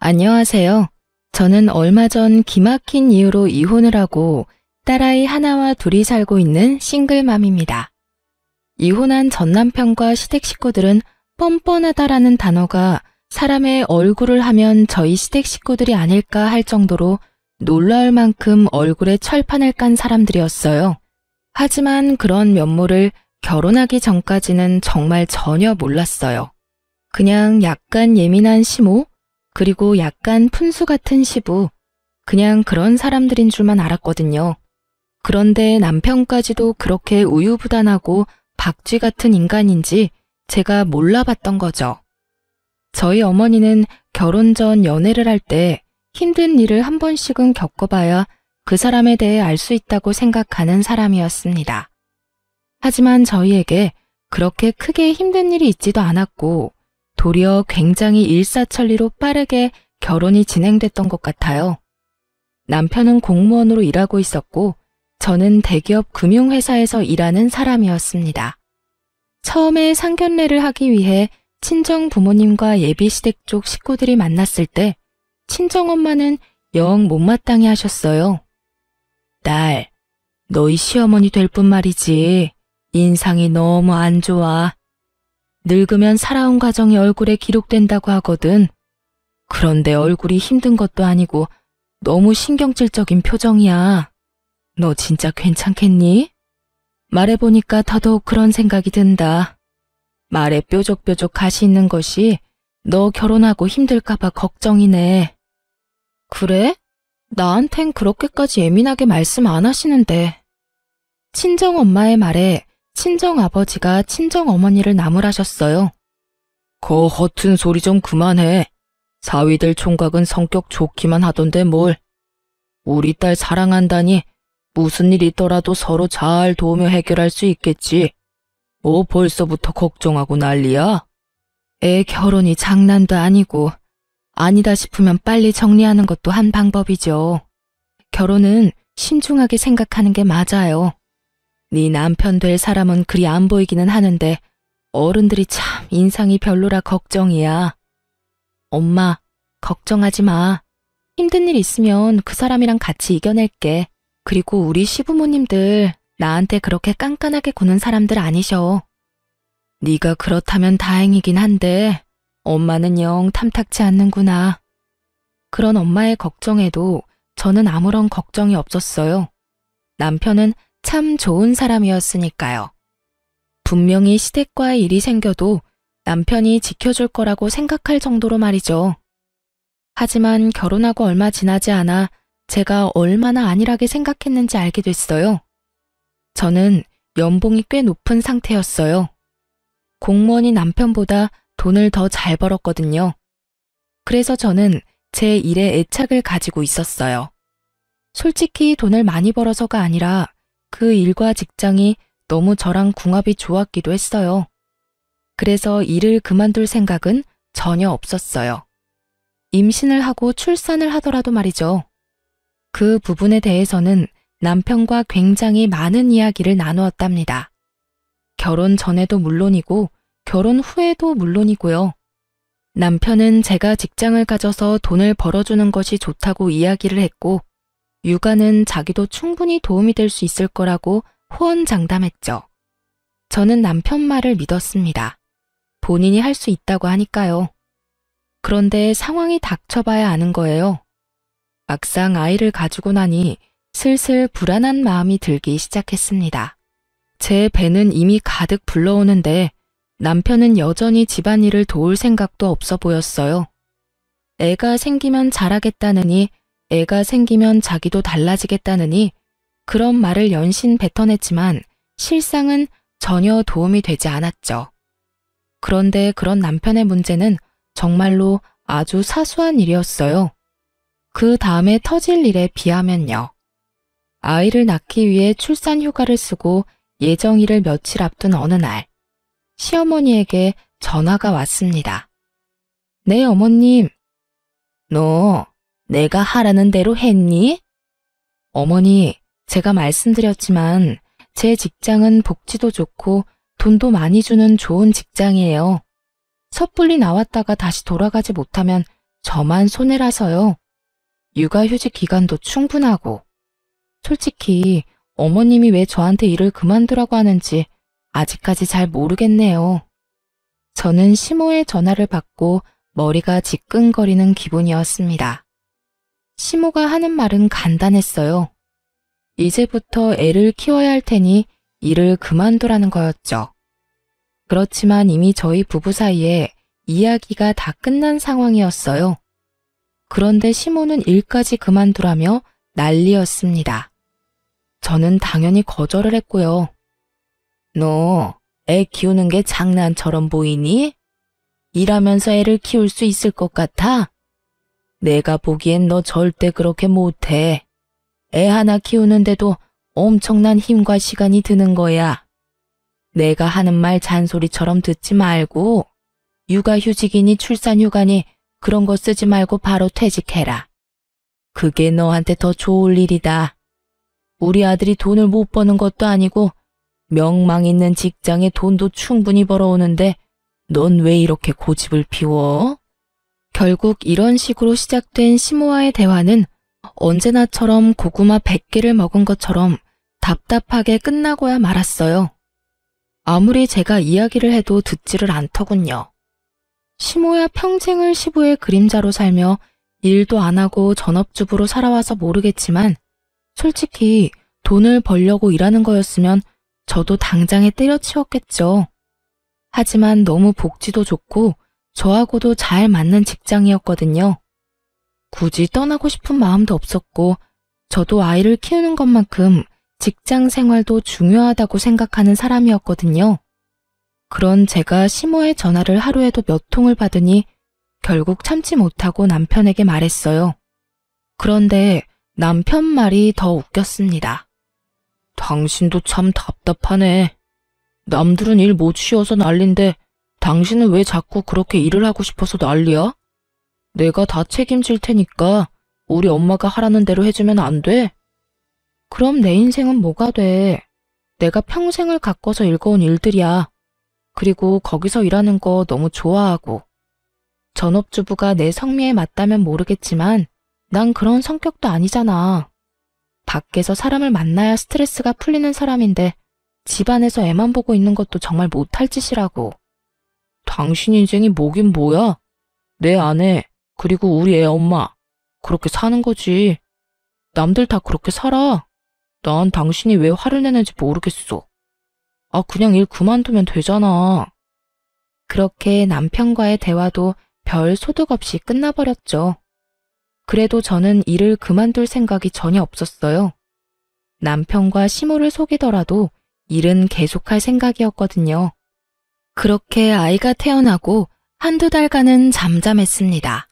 안녕하세요. 저는 얼마 전 기막힌 이유로 이혼을 하고 딸아이 하나와 둘이 살고 있는 싱글맘입니다. 이혼한 전 남편과 시댁 식구들은 뻔뻔하다라는 단어가 사람의 얼굴을 하면 저희 시댁 식구들이 아닐까 할 정도로 놀라울 만큼 얼굴에 철판을 깐 사람들이었어요. 하지만 그런 면모를 결혼하기 전까지는 정말 전혀 몰랐어요. 그냥 약간 예민한 시모, 그리고 약간 푼수 같은 시부, 그냥 그런 사람들인 줄만 알았거든요. 그런데 남편까지도 그렇게 우유부단하고 박쥐 같은 인간인지 제가 몰라봤던 거죠. 저희 어머니는 결혼 전 연애를 할 때 힘든 일을 한 번씩은 겪어봐야 그 사람에 대해 알 수 있다고 생각하는 사람이었습니다. 하지만 저희에게 그렇게 크게 힘든 일이 있지도 않았고 도리어 굉장히 일사천리로 빠르게 결혼이 진행됐던 것 같아요. 남편은 공무원으로 일하고 있었고 저는 대기업 금융회사에서 일하는 사람이었습니다. 처음에 상견례를 하기 위해 친정 부모님과 예비시댁 쪽 식구들이 만났을 때 친정엄마는 영 못마땅해 하셨어요. 딸, 너희 시어머니 될 뿐 말이지. 인상이 너무 안 좋아. 늙으면 살아온 과정이 얼굴에 기록된다고 하거든. 그런데 얼굴이 힘든 것도 아니고 너무 신경질적인 표정이야. 너 진짜 괜찮겠니? 말해보니까 더더욱 그런 생각이 든다. 말에 뾰족뾰족 가시 있는 것이 너 결혼하고 힘들까봐 걱정이네. 그래? 나한텐 그렇게까지 예민하게 말씀 안 하시는데. 친정엄마의 말에 친정아버지가 친정어머니를 나무라셨어요. 거 허튼 소리 좀 그만해. 사위들 총각은 성격 좋기만 하던데 뭘. 우리 딸 사랑한다니 무슨 일 있더라도 서로 잘 도우며 해결할 수 있겠지. 뭐 벌써부터 걱정하고 난리야? 애 결혼이 장난도 아니고 아니다 싶으면 빨리 정리하는 것도 한 방법이죠. 결혼은 신중하게 생각하는 게 맞아요. 네 남편 될 사람은 그리 안 보이기는 하는데 어른들이 참 인상이 별로라 걱정이야. 엄마, 걱정하지 마. 힘든 일 있으면 그 사람이랑 같이 이겨낼게. 그리고 우리 시부모님들 나한테 그렇게 깐깐하게 구는 사람들 아니셔. 네가 그렇다면 다행이긴 한데 엄마는 영 탐탁치 않는구나. 그런 엄마의 걱정에도 저는 아무런 걱정이 없었어요. 남편은 참 좋은 사람이었으니까요. 분명히 시댁과의 일이 생겨도 남편이 지켜줄 거라고 생각할 정도로 말이죠. 하지만 결혼하고 얼마 지나지 않아 제가 얼마나 안일하게 생각했는지 알게 됐어요. 저는 연봉이 꽤 높은 상태였어요. 공무원이 남편보다 돈을 더 잘 벌었거든요. 그래서 저는 제 일에 애착을 가지고 있었어요. 솔직히 돈을 많이 벌어서가 아니라 그 일과 직장이 너무 저랑 궁합이 좋았기도 했어요. 그래서 일을 그만둘 생각은 전혀 없었어요. 임신을 하고 출산을 하더라도 말이죠. 그 부분에 대해서는 남편과 굉장히 많은 이야기를 나누었답니다. 결혼 전에도 물론이고 결혼 후에도 물론이고요. 남편은 제가 직장을 가져서 돈을 벌어주는 것이 좋다고 이야기를 했고 육아는 자기도 충분히 도움이 될 수 있을 거라고 호언장담했죠. 저는 남편 말을 믿었습니다. 본인이 할 수 있다고 하니까요. 그런데 상황이 닥쳐봐야 아는 거예요. 막상 아이를 가지고 나니 슬슬 불안한 마음이 들기 시작했습니다. 제 배는 이미 가득 불러오는데 남편은 여전히 집안일을 도울 생각도 없어 보였어요. 애가 생기면 잘하겠다느니 애가 생기면 자기도 달라지겠다느니 그런 말을 연신 뱉어냈지만 실상은 전혀 도움이 되지 않았죠. 그런데 그런 남편의 문제는 정말로 아주 사소한 일이었어요. 그 다음에 터질 일에 비하면요. 아이를 낳기 위해 출산 휴가를 쓰고 예정일을 며칠 앞둔 어느 날, 시어머니에게 전화가 왔습니다. 네, 어머님. 너 내가 하라는 대로 했니? 어머니, 제가 말씀드렸지만 제 직장은 복지도 좋고 돈도 많이 주는 좋은 직장이에요. 섣불리 나왔다가 다시 돌아가지 못하면 저만 손해라서요. 육아휴직 기간도 충분하고. 솔직히 어머님이 왜 저한테 일을 그만두라고 하는지 아직까지 잘 모르겠네요. 저는 시모의 전화를 받고 머리가 지끈거리는 기분이었습니다. 시모가 하는 말은 간단했어요. 이제부터 애를 키워야 할 테니 일을 그만두라는 거였죠. 그렇지만 이미 저희 부부 사이에 이야기가 다 끝난 상황이었어요. 그런데 시모는 일까지 그만두라며 난리였습니다. 저는 당연히 거절을 했고요. 너 애 키우는 게 장난처럼 보이니? 일하면서 애를 키울 수 있을 것 같아? 내가 보기엔 너 절대 그렇게 못해. 애 하나 키우는데도 엄청난 힘과 시간이 드는 거야. 내가 하는 말 잔소리처럼 듣지 말고 육아휴직이니 출산휴가니 그런 거 쓰지 말고 바로 퇴직해라. 그게 너한테 더 좋을 일이다. 우리 아들이 돈을 못 버는 것도 아니고 명망 있는 직장에 돈도 충분히 벌어오는데 넌 왜 이렇게 고집을 피워? 결국 이런 식으로 시작된 시모와의 대화는 언제나처럼 고구마 100개를 먹은 것처럼 답답하게 끝나고야 말았어요. 아무리 제가 이야기를 해도 듣지를 않더군요. 시모야 평생을 시부의 그림자로 살며 일도 안 하고 전업주부로 살아와서 모르겠지만 솔직히 돈을 벌려고 일하는 거였으면 저도 당장에 때려치웠겠죠. 하지만 너무 복지도 좋고 저하고도 잘 맞는 직장이었거든요. 굳이 떠나고 싶은 마음도 없었고 저도 아이를 키우는 것만큼 직장 생활도 중요하다고 생각하는 사람이었거든요. 그런 제가 시모의 전화를 하루에도 몇 통을 받으니 결국 참지 못하고 남편에게 말했어요. 그런데 남편 말이 더 웃겼습니다. 당신도 참 답답하네. 남들은 일 못 쉬어서 난린데 당신은 왜 자꾸 그렇게 일을 하고 싶어서 난리야? 내가 다 책임질 테니까 우리 엄마가 하라는 대로 해주면 안 돼? 그럼 내 인생은 뭐가 돼? 내가 평생을 가꿔서 읽어온 일들이야. 그리고 거기서 일하는 거 너무 좋아하고. 전업주부가 내 성미에 맞다면 모르겠지만 난 그런 성격도 아니잖아. 밖에서 사람을 만나야 스트레스가 풀리는 사람인데 집안에서 애만 보고 있는 것도 정말 못할 짓이라고. 당신 인생이 뭐긴 뭐야? 내 아내, 그리고 우리 애 엄마. 그렇게 사는 거지. 남들 다 그렇게 살아. 난 당신이 왜 화를 내는지 모르겠어. 아, 그냥 일 그만두면 되잖아. 그렇게 남편과의 대화도 별 소득 없이 끝나버렸죠. 그래도 저는 일을 그만둘 생각이 전혀 없었어요. 남편과 시모를 속이더라도 일은 계속할 생각이었거든요. 그렇게 아이가 태어나고 한두 달간은 잠잠했습니다.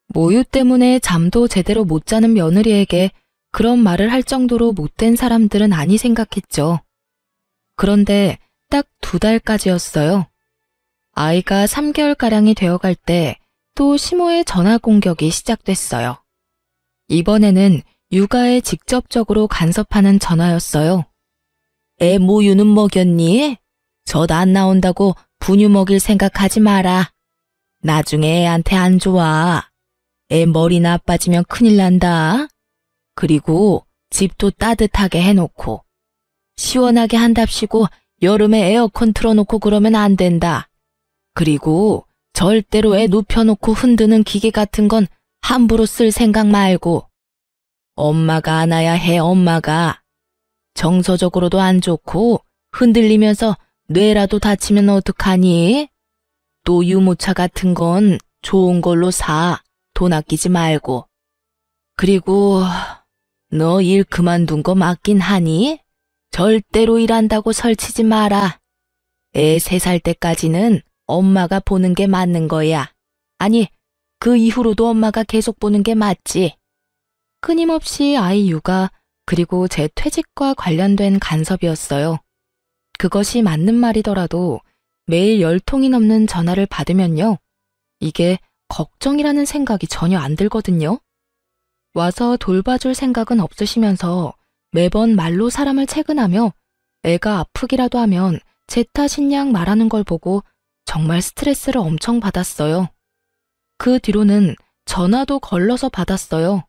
모유 때문에 잠도 제대로 못 자는 며느리에게 그런 말을 할 정도로 못된 사람들은 아니 생각했죠. 그런데 딱 2달까지였어요. 아이가 3개월가량이 되어갈 때 또 시모의 전화 공격이 시작됐어요. 이번에는 육아에 직접적으로 간섭하는 전화였어요. 애 모유는 먹였니? 젖 안 나온다고 분유 먹일 생각하지 마라. 나중에 애한테 안 좋아. 애 머리 나빠지면 큰일 난다. 그리고 집도 따뜻하게 해놓고 시원하게 한답시고 여름에 에어컨 틀어놓고 그러면 안 된다. 그리고 절대로 애 눕혀놓고 흔드는 기계 같은 건 함부로 쓸 생각 말고. 엄마가 안아야 해, 엄마가. 정서적으로도 안 좋고 흔들리면서 뇌라도 다치면 어떡하니? 또 유모차 같은 건 좋은 걸로 사. 돈 아끼지 말고. 그리고 너 일 그만둔 거 맞긴 하니? 절대로 일한다고 설치지 마라. 애 3살 때까지는 엄마가 보는 게 맞는 거야. 아니, 그 이후로도 엄마가 계속 보는 게 맞지. 끊임없이 아이 육아 그리고 제 퇴직과 관련된 간섭이었어요. 그것이 맞는 말이더라도 매일 10통이 넘는 전화를 받으면요. 이게 걱정이라는 생각이 전혀 안 들거든요. 와서 돌봐줄 생각은 없으시면서 매번 말로 사람을 채근하며 애가 아프기라도 하면 제 탓인 양 말하는 걸 보고 정말 스트레스를 엄청 받았어요. 그 뒤로는 전화도 걸러서 받았어요.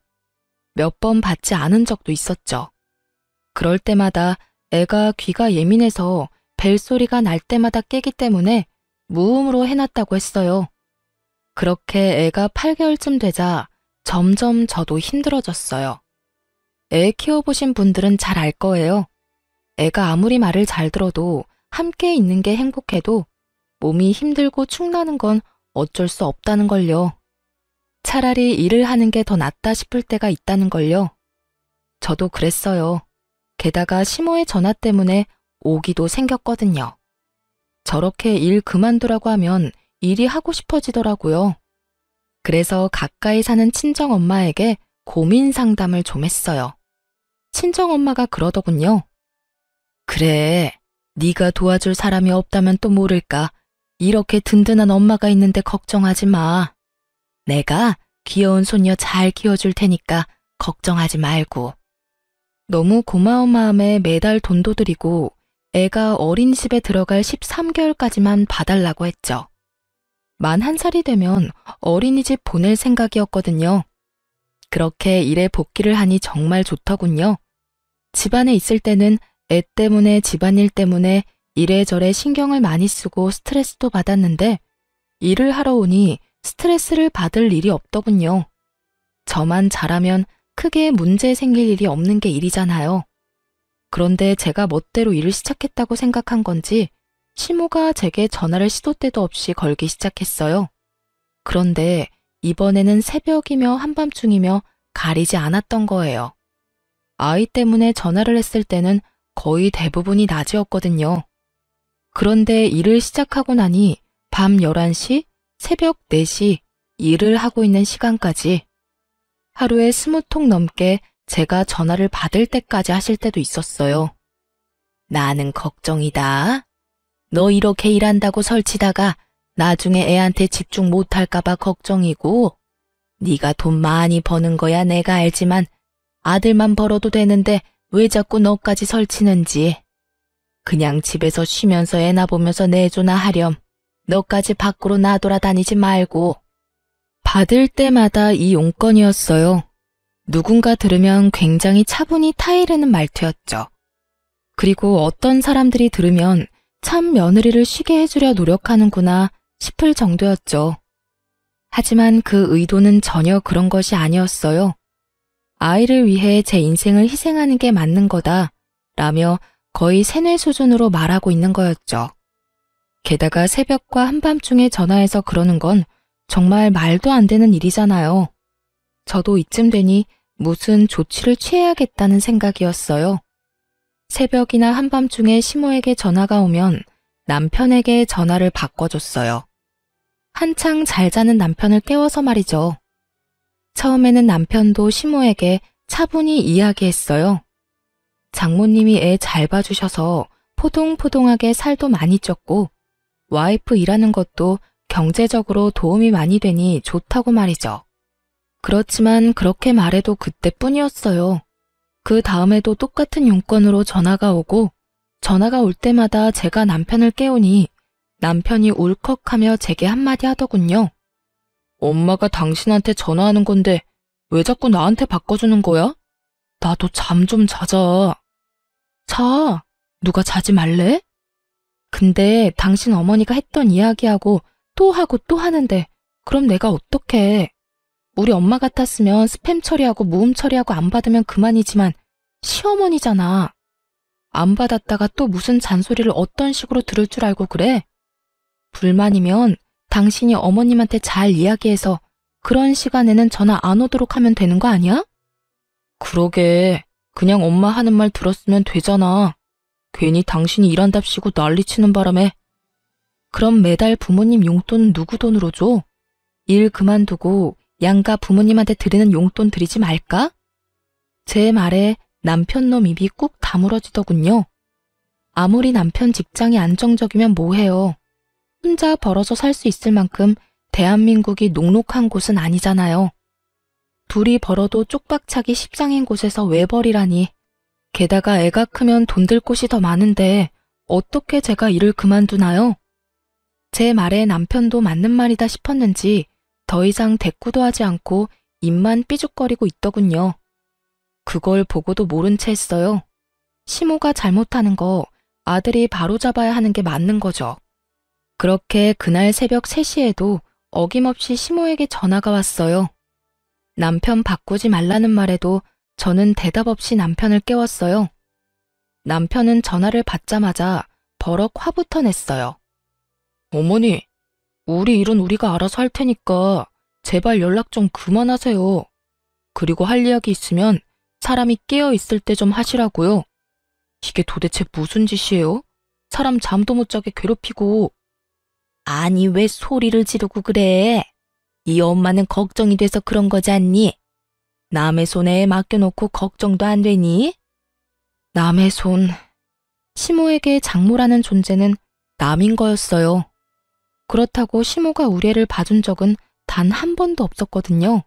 몇 번 받지 않은 적도 있었죠. 그럴 때마다 애가 귀가 예민해서 벨소리가 날 때마다 깨기 때문에 무음으로 해놨다고 했어요. 그렇게 애가 8개월쯤 되자 점점 저도 힘들어졌어요. 애 키워보신 분들은 잘 알 거예요. 애가 아무리 말을 잘 들어도 함께 있는 게 행복해도 몸이 힘들고 축나는 건 어쩔 수 없다는 걸요. 차라리 일을 하는 게 더 낫다 싶을 때가 있다는 걸요. 저도 그랬어요. 게다가 시모의 전화 때문에 오기도 생겼거든요. 저렇게 일 그만두라고 하면 일이 하고 싶어지더라고요. 그래서 가까이 사는 친정엄마에게 고민 상담을 좀 했어요. 친정엄마가 그러더군요. 그래, 네가 도와줄 사람이 없다면 또 모를까. 이렇게 든든한 엄마가 있는데 걱정하지 마. 내가 귀여운 손녀 잘 키워줄 테니까 걱정하지 말고. 너무 고마운 마음에 매달 돈도 드리고 애가 어린이집에 들어갈 13개월까지만 봐달라고 했죠. 만 1살이 되면 어린이집 보낼 생각이었거든요. 그렇게 일에 복귀를 하니 정말 좋더군요. 집안에 있을 때는 애 때문에 집안일 때문에 이래저래 신경을 많이 쓰고 스트레스도 받았는데 일을 하러 오니 스트레스를 받을 일이 없더군요. 저만 잘하면 크게 문제 생길 일이 없는 게 일이잖아요. 그런데 제가 멋대로 일을 시작했다고 생각한 건지 시모가 제게 전화를 시도 때도 없이 걸기 시작했어요. 그런데 이번에는 새벽이며 한밤중이며 가리지 않았던 거예요. 아이 때문에 전화를 했을 때는 거의 대부분이 낮이었거든요. 그런데 일을 시작하고 나니 밤 11시, 새벽 4시 일을 하고 있는 시간까지 하루에 20통 넘게 제가 전화를 받을 때까지 하실 때도 있었어요. 나는 걱정이다. 너 이렇게 일한다고 설치다가 나중에 애한테 집중 못할까 봐 걱정이고 네가 돈 많이 버는 거야 내가 알지만 아들만 벌어도 되는데 왜 자꾸 너까지 설치는지. 그냥 집에서 쉬면서 애나 보면서 내조나 하렴. 너까지 밖으로 나돌아다니지 말고. 받을 때마다 이 용건이었어요. 누군가 들으면 굉장히 차분히 타이르는 말투였죠. 그리고 어떤 사람들이 들으면 참 며느리를 쉬게 해주려 노력하는구나 싶을 정도였죠. 하지만 그 의도는 전혀 그런 것이 아니었어요. 아이를 위해 제 인생을 희생하는 게 맞는 거다 라며 거의 세뇌 수준으로 말하고 있는 거였죠. 게다가 새벽과 한밤중에 전화해서 그러는 건 정말 말도 안 되는 일이잖아요. 저도 이쯤 되니 무슨 조치를 취해야겠다는 생각이었어요. 새벽이나 한밤중에 시모에게 전화가 오면 남편에게 전화를 바꿔줬어요. 한창 잘 자는 남편을 깨워서 말이죠. 처음에는 남편도 시모에게 차분히 이야기했어요. 장모님이 애 잘 봐주셔서 포동포동하게 살도 많이 쪘고 와이프 일하는 것도 경제적으로 도움이 많이 되니 좋다고 말이죠. 그렇지만 그렇게 말해도 그때뿐이었어요. 그 다음에도 똑같은 용건으로 전화가 오고 전화가 올 때마다 제가 남편을 깨우니 남편이 울컥하며 제게 한마디 하더군요. 엄마가 당신한테 전화하는 건데 왜 자꾸 나한테 바꿔주는 거야? 나도 잠 좀 자자. 자, 누가 자지 말래? 근데 당신 어머니가 했던 이야기하고 또 하고 또 하는데 그럼 내가 어떡해. 우리 엄마 같았으면 스팸 처리하고 무음 처리하고 안 받으면 그만이지만 시어머니잖아. 안 받았다가 또 무슨 잔소리를 어떤 식으로 들을 줄 알고 그래? 불만이면 당신이 어머님한테 잘 이야기해서 그런 시간에는 전화 안 오도록 하면 되는 거 아니야? 그러게, 그냥 엄마 하는 말 들었으면 되잖아. 괜히 당신이 일한답시고 난리치는 바람에. 그럼 매달 부모님 용돈 누구 돈으로 줘? 일 그만두고 양가 부모님한테 드리는 용돈 드리지 말까? 제 말에 남편놈 입이 꾹 다물어지더군요. 아무리 남편 직장이 안정적이면 뭐해요. 혼자 벌어서 살 수 있을 만큼 대한민국이 녹록한 곳은 아니잖아요. 둘이 벌어도 쪽박차기 십장인 곳에서 왜 벌이라니. 게다가 애가 크면 돈 들 곳이 더 많은데 어떻게 제가 일을 그만두나요? 제 말에 남편도 맞는 말이다 싶었는지 더 이상 대꾸도 하지 않고 입만 삐죽거리고 있더군요. 그걸 보고도 모른 채 했어요. 시모가 잘못하는 거 아들이 바로잡아야 하는 게 맞는 거죠. 그렇게 그날 새벽 3시에도 어김없이 시모에게 전화가 왔어요. 남편 바꾸지 말라는 말에도 저는 대답 없이 남편을 깨웠어요. 남편은 전화를 받자마자 버럭 화부터 냈어요. 어머니, 우리 일은 우리가 알아서 할 테니까 제발 연락 좀 그만하세요. 그리고 할 이야기 있으면 사람이 깨어 있을 때 좀 하시라고요. 이게 도대체 무슨 짓이에요? 사람 잠도 못 자게 괴롭히고. 아니, 왜 소리를 지르고 그래? 이 엄마는 걱정이 돼서 그런 거지 않니? 남의 손에 맡겨놓고 걱정도 안 되니? 남의 손. 시모에게 장모라는 존재는 남인 거였어요. 그렇다고 시모가 우리 애를 봐준 적은 단 한 번도 없었거든요.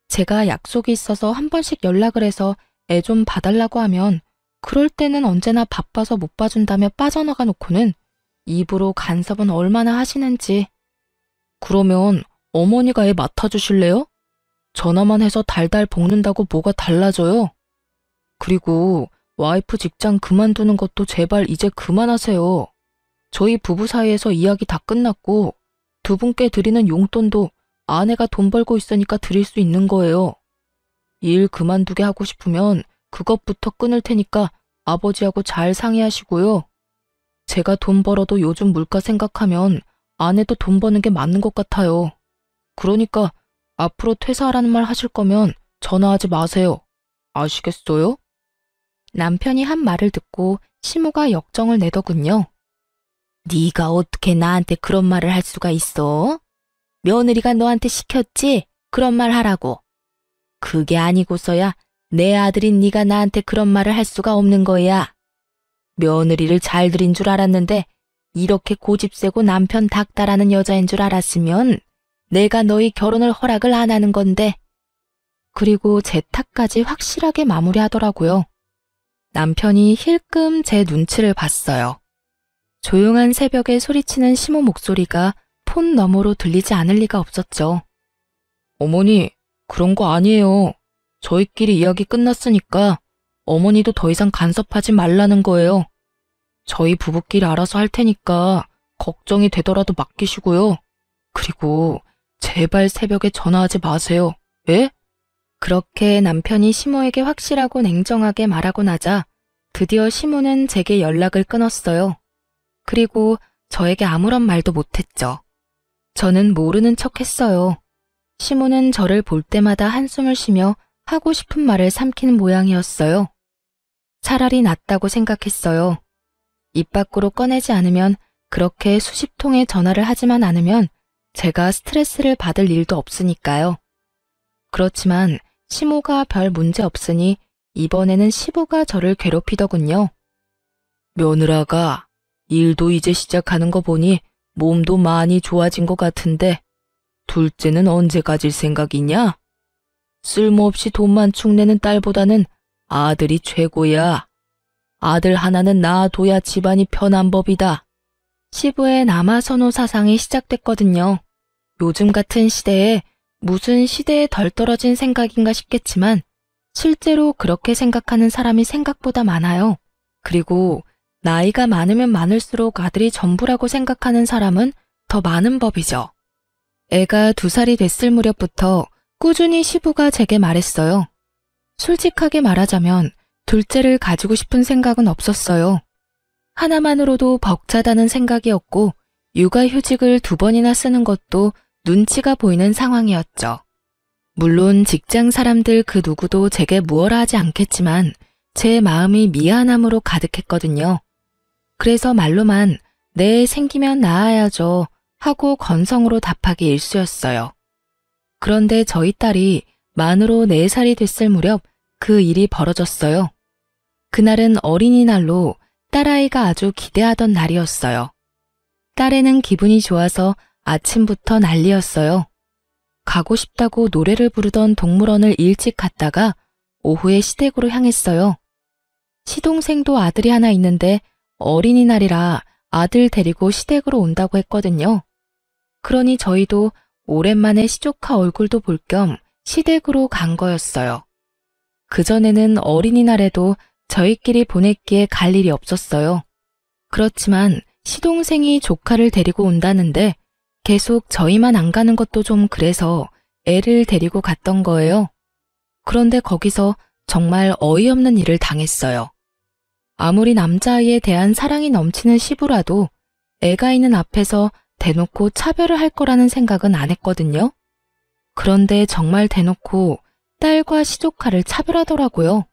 제가 약속이 있어서 한 번씩 연락을 해서 애 좀 봐달라고 하면 그럴 때는 언제나 바빠서 못 봐준다며 빠져나가 놓고는 입으로 간섭은 얼마나 하시는지. 그러면 어머니가 애 맡아주실래요? 전화만 해서 달달 볶는다고 뭐가 달라져요? 그리고 와이프 직장 그만두는 것도 제발 이제 그만하세요. 저희 부부 사이에서 이야기 다 끝났고 두 분께 드리는 용돈도 아내가 돈 벌고 있으니까 드릴 수 있는 거예요. 일 그만두게 하고 싶으면 그것부터 끊을 테니까 아버지하고 잘 상의하시고요. 제가 돈 벌어도 요즘 물가 생각하면 아내도 돈 버는 게 맞는 것 같아요. 그러니까 앞으로 퇴사하라는 말 하실 거면 전화하지 마세요. 아시겠어요? 남편이 한 말을 듣고 시모가 역정을 내더군요. 네가 어떻게 나한테 그런 말을 할 수가 있어? 며느리가 너한테 시켰지? 그런 말 하라고. 그게 아니고서야 내 아들인 네가 나한테 그런 말을 할 수가 없는 거야. 며느리를 잘 들인 줄 알았는데 이렇게 고집세고 남편 닥달하는 여자인 줄 알았으면 내가 너희 결혼을 허락을 안 하는 건데. 그리고 제 탓까지 확실하게 마무리하더라고요. 남편이 힐끔 제 눈치를 봤어요. 조용한 새벽에 소리치는 시모 목소리가 폰 너머로 들리지 않을 리가 없었죠. 어머니, 그런 거 아니에요. 저희끼리 이야기 끝났으니까 어머니도 더 이상 간섭하지 말라는 거예요. 저희 부부끼리 알아서 할 테니까 걱정이 되더라도 맡기시고요. 그리고 제발 새벽에 전화하지 마세요. 예? 그렇게 남편이 시모에게 확실하고 냉정하게 말하고 나자 드디어 시모는 제게 연락을 끊었어요. 그리고 저에게 아무런 말도 못했죠. 저는 모르는 척 했어요. 시모는 저를 볼 때마다 한숨을 쉬며 하고 싶은 말을 삼키는 모양이었어요. 차라리 낫다고 생각했어요. 입 밖으로 꺼내지 않으면, 그렇게 수십 통의 전화를 하지만 않으면 제가 스트레스를 받을 일도 없으니까요. 그렇지만 시모가 별 문제 없으니 이번에는 시부가 저를 괴롭히더군요. 며느라가 일도 이제 시작하는 거 보니 몸도 많이 좋아진 것 같은데 둘째는 언제 가질 생각이냐? 쓸모없이 돈만 축내는 딸보다는 아들이 최고야. 아들 하나는 낳아둬야 집안이 편한 법이다. 시부의 남아선호 사상이 시작됐거든요. 요즘 같은 시대에 무슨 시대에 덜 떨어진 생각인가 싶겠지만 실제로 그렇게 생각하는 사람이 생각보다 많아요. 그리고 나이가 많으면 많을수록 아들이 전부라고 생각하는 사람은 더 많은 법이죠. 애가 2살이 됐을 무렵부터 꾸준히 시부가 제게 말했어요. 솔직하게 말하자면 둘째를 가지고 싶은 생각은 없었어요. 하나만으로도 벅차다는 생각이었고 육아휴직을 2번이나 쓰는 것도 눈치가 보이는 상황이었죠. 물론 직장 사람들 그 누구도 제게 무엇라 하지 않겠지만 제 마음이 미안함으로 가득했거든요. 그래서 말로만 네, 생기면 낳아야죠 하고 건성으로 답하기 일쑤였어요. 그런데 저희 딸이 만으로 4살이 됐을 무렵 그 일이 벌어졌어요. 그날은 어린이날로 딸아이가 아주 기대하던 날이었어요. 딸애는 기분이 좋아서 아침부터 난리였어요. 가고 싶다고 노래를 부르던 동물원을 일찍 갔다가 오후에 시댁으로 향했어요. 시동생도 아들이 하나 있는데 어린이날이라 아들 데리고 시댁으로 온다고 했거든요. 그러니 저희도 오랜만에 시조카 얼굴도 볼 겸 시댁으로 간 거였어요. 그전에는 어린이날에도 저희끼리 보냈기에 갈 일이 없었어요. 그렇지만 시동생이 조카를 데리고 온다는데 계속 저희만 안 가는 것도 좀 그래서 애를 데리고 갔던 거예요. 그런데 거기서 정말 어이없는 일을 당했어요. 아무리 남자아이에 대한 사랑이 넘치는 시부라도 애가 있는 앞에서 대놓고 차별을 할 거라는 생각은 안 했거든요. 그런데 정말 대놓고 딸과 시조카를 차별하더라고요.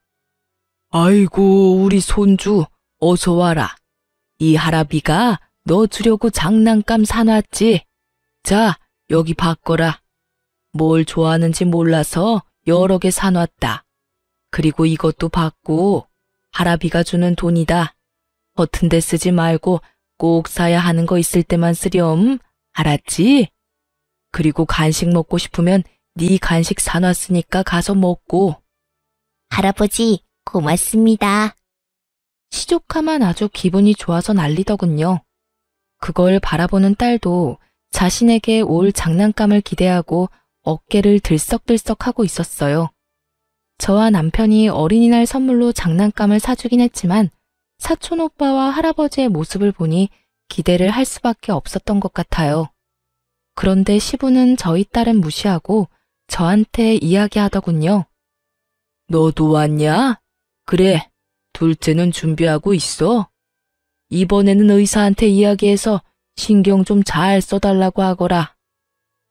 아이고, 우리 손주, 어서 와라. 이 할아비가 너 주려고 장난감 사놨지? 자, 여기 바꿔라. 뭘 좋아하는지 몰라서 여러 개 사놨다. 그리고 이것도 받고 할아비가 주는 돈이다. 허튼 데 쓰지 말고 꼭 사야 하는 거 있을 때만 쓰렴. 알았지? 그리고 간식 먹고 싶으면 네 간식 사놨으니까 가서 먹고. 할아버지, 고맙습니다. 시조카만 아주 기분이 좋아서 난리더군요. 그걸 바라보는 딸도 자신에게 올 장난감을 기대하고 어깨를 들썩들썩하고 있었어요. 저와 남편이 어린이날 선물로 장난감을 사주긴 했지만 사촌 오빠와 할아버지의 모습을 보니 기대를 할 수밖에 없었던 것 같아요. 그런데 시부는 저희 딸은 무시하고 저한테 이야기하더군요. 너도 왔냐? 그래, 둘째는 준비하고 있어. 이번에는 의사한테 이야기해서 신경 좀 잘 써달라고 하거라.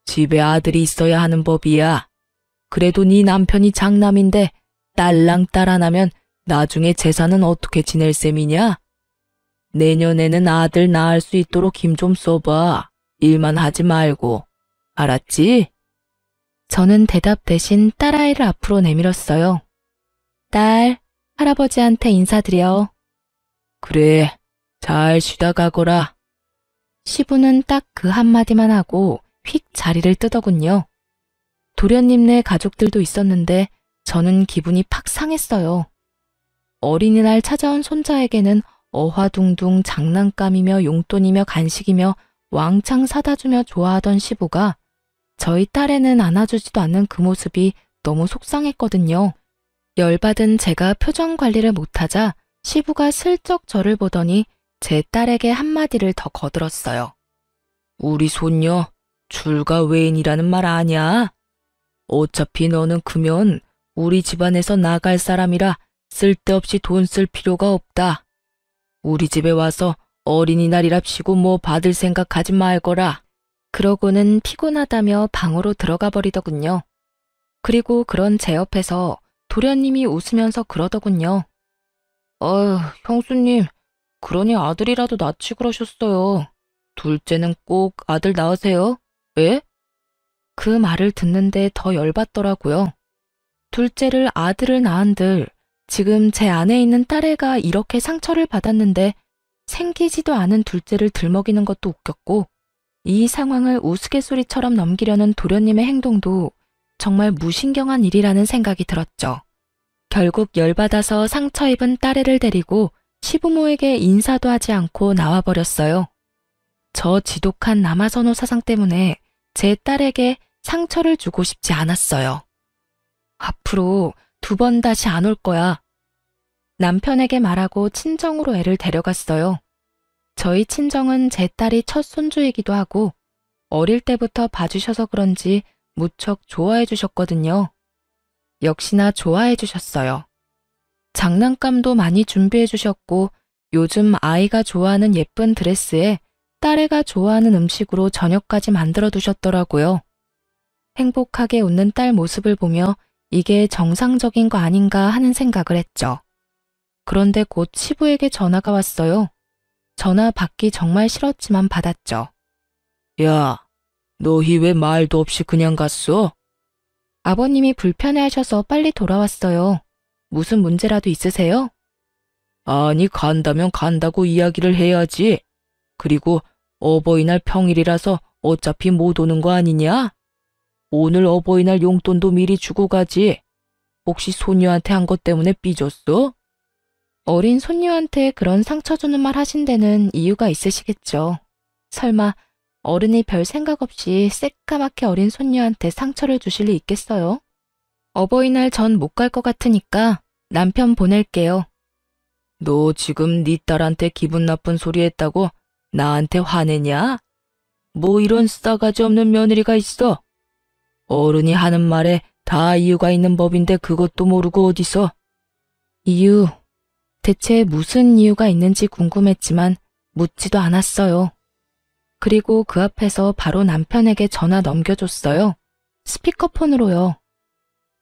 집에 아들이 있어야 하는 법이야. 그래도 네 남편이 장남인데 딸랑 딸 하나면 나중에 재산은 어떻게 지낼 셈이냐? 내년에는 아들 낳을 수 있도록 힘 좀 써봐. 일만 하지 말고. 알았지? 저는 대답 대신 딸아이를 앞으로 내밀었어요. 딸, 할아버지한테 인사드려. 그래, 잘 쉬다 가거라. 시부는 딱 그 한마디만 하고 휙 자리를 뜨더군요. 도련님네 가족들도 있었는데 저는 기분이 팍 상했어요. 어린이날 찾아온 손자에게는 어화둥둥 장난감이며 용돈이며 간식이며 왕창 사다 주며 좋아하던 시부가 저희 딸에는 안아주지도 않는 그 모습이 너무 속상했거든요. 열받은 제가 표정 관리를 못하자 시부가 슬쩍 저를 보더니 제 딸에게 한마디를 더 거들었어요. 우리 손녀, 출가 외인이라는 말 아냐? 어차피 너는 크면 우리 집안에서 나갈 사람이라 쓸데없이 돈 쓸 필요가 없다. 우리 집에 와서 어린이날이랍시고 뭐 받을 생각하지 말거라. 그러고는 피곤하다며 방으로 들어가 버리더군요. 그리고 그런 제 옆에서 도련님이 웃으면서 그러더군요. 형수님, 그러니 아들이라도 낳지 그러셨어요. 둘째는 꼭 아들 낳으세요. 예? 그 말을 듣는데 더 열받더라고요. 둘째를 아들을 낳은들 지금 제 안에 있는 딸애가 이렇게 상처를 받았는데 생기지도 않은 둘째를 들먹이는 것도 웃겼고 이 상황을 우스갯소리처럼 넘기려는 도련님의 행동도 정말 무신경한 일이라는 생각이 들었죠. 결국 열받아서 상처 입은 딸애를 데리고 시부모에게 인사도 하지 않고 나와버렸어요. 저 지독한 남아선호 사상 때문에 제 딸에게 상처를 주고 싶지 않았어요. 앞으로 2번 다시 안 올 거야. 남편에게 말하고 친정으로 애를 데려갔어요. 저희 친정은 제 딸이 첫 손주이기도 하고 어릴 때부터 봐주셔서 그런지 무척 좋아해 주셨거든요. 역시나 좋아해 주셨어요. 장난감도 많이 준비해 주셨고 요즘 아이가 좋아하는 예쁜 드레스에 딸애가 좋아하는 음식으로 저녁까지 만들어 두셨더라고요. 행복하게 웃는 딸 모습을 보며 이게 정상적인 거 아닌가 하는 생각을 했죠. 그런데 곧 시부에게 전화가 왔어요. 전화 받기 정말 싫었지만 받았죠. 야, 너희 왜 말도 없이 그냥 갔어? 아버님이 불편해하셔서 빨리 돌아왔어요. 무슨 문제라도 있으세요? 아니, 간다면 간다고 이야기를 해야지. 그리고 어버이날 평일이라서 어차피 못 오는 거 아니냐? 오늘 어버이날 용돈도 미리 주고 가지. 혹시 손녀한테 한 것 때문에 삐졌어? 어린 손녀한테 그런 상처 주는 말 하신 데는 이유가 있으시겠죠. 설마 어른이 별 생각 없이 새까맣게 어린 손녀한테 상처를 주실 리 있겠어요? 어버이날 전 못 갈 것 같으니까 남편 보낼게요. 너 지금 네 딸한테 기분 나쁜 소리 했다고 나한테 화내냐? 뭐 이런 싸가지 없는 며느리가 있어? 어른이 하는 말에 다 이유가 있는 법인데 그것도 모르고 어디서? 이유, 대체 무슨 이유가 있는지 궁금했지만 묻지도 않았어요. 그리고 그 앞에서 바로 남편에게 전화 넘겨줬어요. 스피커폰으로요.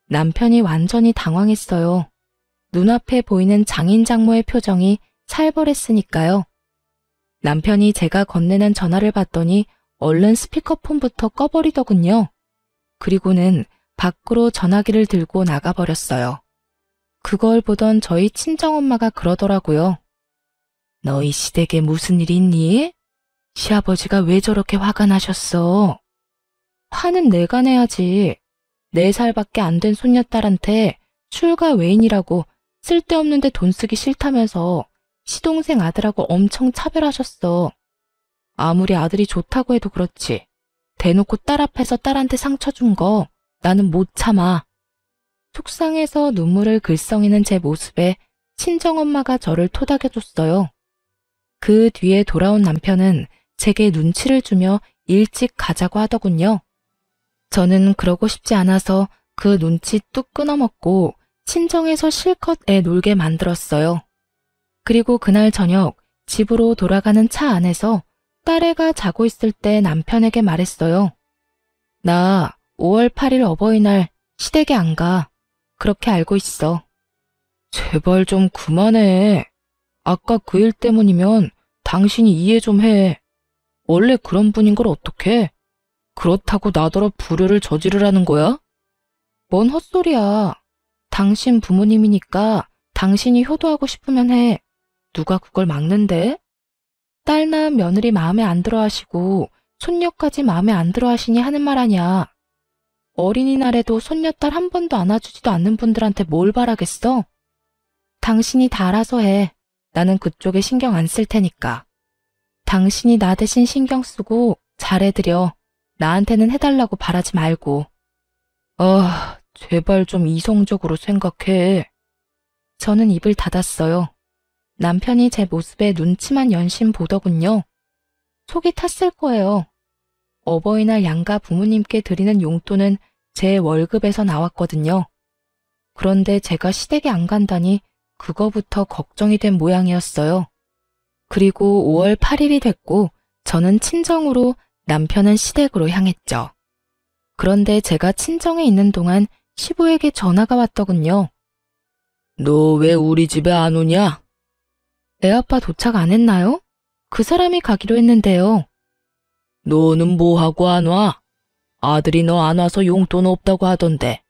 남편이 완전히 당황했어요. 눈앞에 보이는 장인 장모의 표정이 살벌했으니까요. 남편이 제가 건네는 전화를 받더니 얼른 스피커폰부터 꺼버리더군요. 그리고는 밖으로 전화기를 들고 나가버렸어요. 그걸 보던 저희 친정엄마가 그러더라고요. 너희 시댁에 무슨 일 있니? 시아버지가 왜 저렇게 화가 나셨어? 화는 내가 내야지. 4살밖에 안 된 손녀딸한테 출가 외인이라고 쓸데없는데 돈 쓰기 싫다면서 시동생 아들하고 엄청 차별하셨어. 아무리 아들이 좋다고 해도 그렇지. 대놓고 딸 앞에서 딸한테 상처 준 거 나는 못 참아. 속상해서 눈물을 글썽이는 제 모습에 친정엄마가 저를 토닥여줬어요. 그 뒤에 돌아온 남편은 제게 눈치를 주며 일찍 가자고 하더군요. 저는 그러고 싶지 않아서 그 눈치 뚝 끊어먹고 친정에서 실컷 애 놀게 만들었어요. 그리고 그날 저녁 집으로 돌아가는 차 안에서 딸애가 자고 있을 때 남편에게 말했어요. 나 5월 8일 어버이날 시댁에 안 가. 그렇게 알고 있어. 제발 좀 그만해. 아까 그 일 때문이면 당신이 이해 좀 해. 원래 그런 분인 걸 어떡해? 그렇다고 나더러 불효를 저지르라는 거야? 뭔 헛소리야. 당신 부모님이니까 당신이 효도하고 싶으면 해. 누가 그걸 막는데? 딸 낳은 며느리 마음에 안 들어 하시고 손녀까지 마음에 안 들어 하시니 하는 말 아냐. 어린이날에도 손녀딸 한 번도 안아주지도 않는 분들한테 뭘 바라겠어? 당신이 다 알아서 해. 나는 그쪽에 신경 안 쓸 테니까. 당신이 나 대신 신경 쓰고 잘해드려. 나한테는 해달라고 바라지 말고. 제발 좀 이성적으로 생각해. 저는 입을 닫았어요. 남편이 제 모습에 눈치만 연신 보더군요. 속이 탔을 거예요. 어버이날 양가 부모님께 드리는 용돈은 제 월급에서 나왔거든요. 그런데 제가 시댁에 안 간다니 그거부터 걱정이 된 모양이었어요. 그리고 5월 8일이 됐고 저는 친정으로, 남편은 시댁으로 향했죠. 그런데 제가 친정에 있는 동안 시부에게 전화가 왔더군요. 너 왜 우리 집에 안 오냐? 애아빠 도착 안 했나요? 그 사람이 가기로 했는데요. 너는 뭐하고 안 와? 아들이 너 안 와서 용돈 없다고 하던데.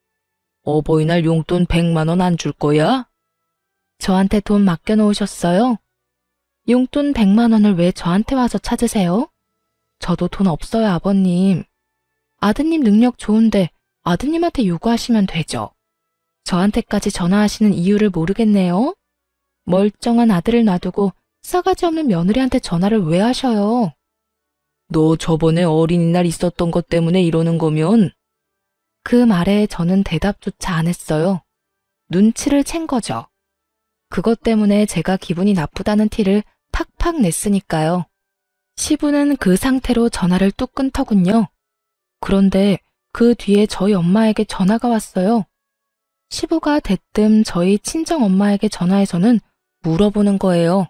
어버이날 용돈 100만 원 안 줄 거야? 저한테 돈 맡겨놓으셨어요? 용돈 100만 원을 왜 저한테 와서 찾으세요? 저도 돈 없어요, 아버님. 아드님 능력 좋은데 아드님한테 요구하시면 되죠. 저한테까지 전화하시는 이유를 모르겠네요. 멀쩡한 아들을 놔두고 싸가지 없는 며느리한테 전화를 왜 하셔요? 너 저번에 어린이날 있었던 것 때문에 이러는 거면? 그 말에 저는 대답조차 안 했어요. 눈치를 챈 거죠. 그것 때문에 제가 기분이 나쁘다는 티를 팍팍 냈으니까요. 시부는 그 상태로 전화를 뚝 끊더군요. 그런데 그 뒤에 저희 엄마에게 전화가 왔어요. 시부가 대뜸 저희 친정엄마에게 전화해서는 물어보는 거예요.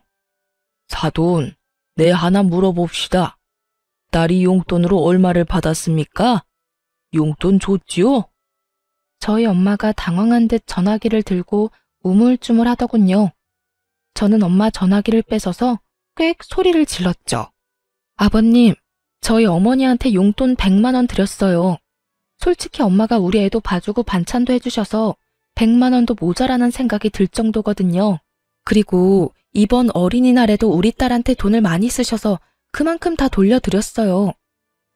사돈, 내 하나 물어봅시다. 딸이 용돈으로 얼마를 받았습니까? 용돈 줬지요? 저희 엄마가 당황한 듯 전화기를 들고 우물쭈물 하더군요. 저는 엄마 전화기를 뺏어서 꽥 소리를 질렀죠. 아버님, 저희 어머니한테 용돈 100만 원 드렸어요. 솔직히 엄마가 우리 애도 봐주고 반찬도 해주셔서 100만 원도 모자라는 생각이 들 정도거든요. 그리고 이번 어린이날에도 우리 딸한테 돈을 많이 쓰셔서 그만큼 다 돌려드렸어요.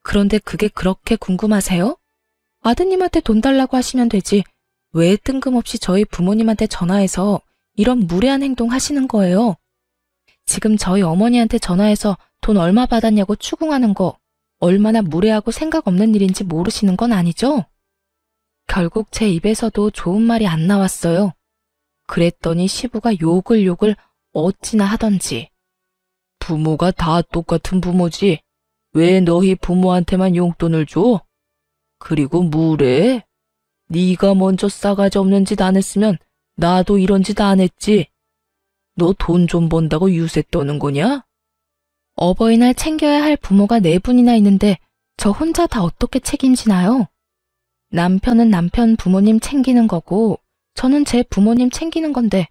그런데 그게 그렇게 궁금하세요? 아드님한테 돈 달라고 하시면 되지. 왜 뜬금없이 저희 부모님한테 전화해서 이런 무례한 행동 하시는 거예요? 지금 저희 어머니한테 전화해서 돈 얼마 받았냐고 추궁하는 거 얼마나 무례하고 생각 없는 일인지 모르시는 건 아니죠? 결국 제 입에서도 좋은 말이 안 나왔어요. 그랬더니 시부가 욕을 어찌나 하던지. 부모가 다 똑같은 부모지. 왜 너희 부모한테만 용돈을 줘? 그리고 무례해? 네가 먼저 싸가지 없는 짓 안 했으면 나도 이런 짓 안 했지. 너 돈 좀 번다고 유세 떠는 거냐? 어버이날 챙겨야 할 부모가 4분이나 있는데 저 혼자 다 어떻게 책임지나요? 남편은 남편 부모님 챙기는 거고 저는 제 부모님 챙기는 건데